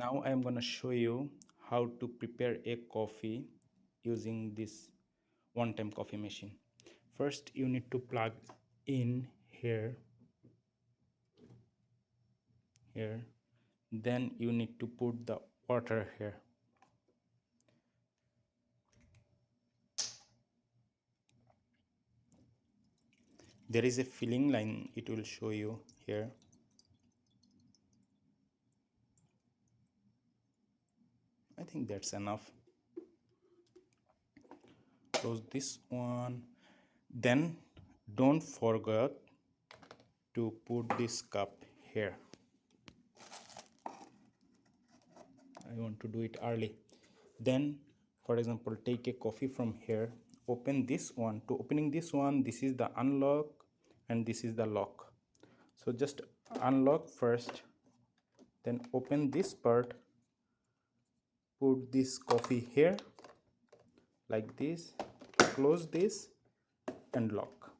Now I am going to show you how to prepare a coffee using this one-time coffee machine. First you need to plug in here, then you need to put the water here. There is a filling line, it will show you here. I think that's enough. Close this one. Then don't forget to put this cup here. I want to do it early. Then for example, take a coffee from here, open this one. To opening this one, this is the unlock and this is the lock. So just unlock first, then open this part, put this coffee here like this, close this and lock.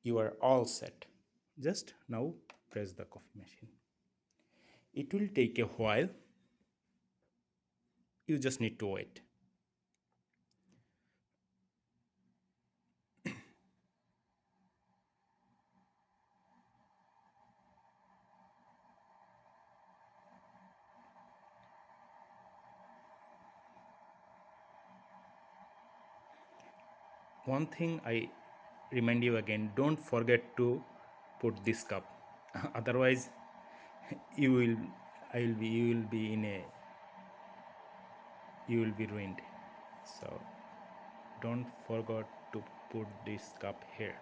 You are all set. Just now press the coffee machine. It will take a while, you just need to wait. One thing I remind you again, don't forget to put this cup. Otherwise you will you will be ruined. So don't forget to put this cup here.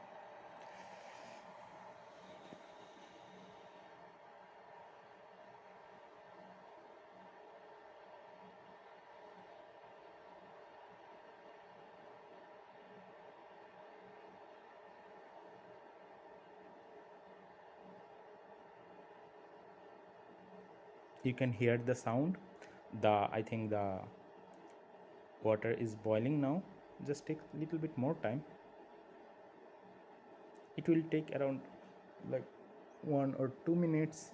You can hear the sound. I think the water is boiling now. Just take a little bit more time. It will take around like 1 or 2 minutes.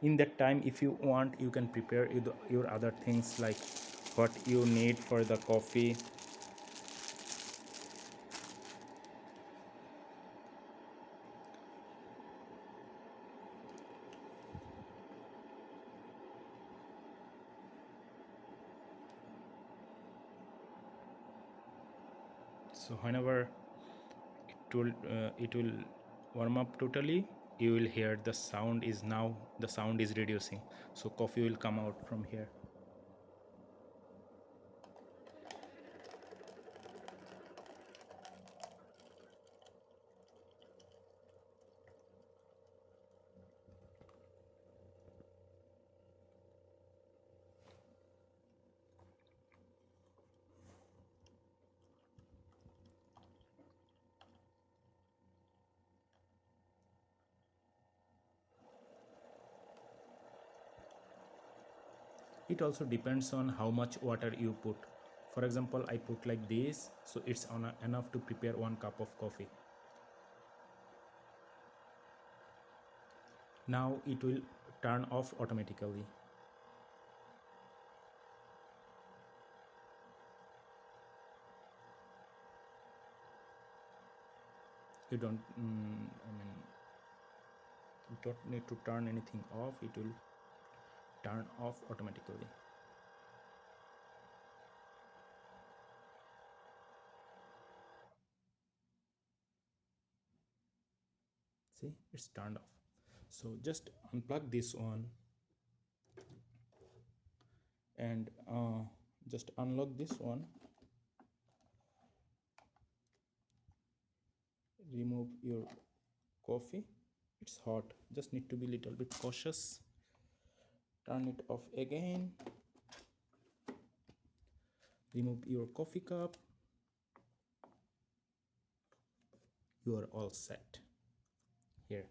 In that time, if you want, you can prepare your other things like what you need for the coffee. So whenever it will warm up totally, you will hear the sound is reducing, so coffee will come out from here. It also depends on how much water you put. For example, I put like this, so it's enough to prepare 1 cup of coffee. Now it will turn off automatically. You don't you don't need to turn anything off, it will turn off automatically. See, it's turned off. So just unplug this one and just unlock this one, remove your coffee. It's hot, just need to be little bit cautious. Turn it off again, remove your coffee cup. You are all set. Here,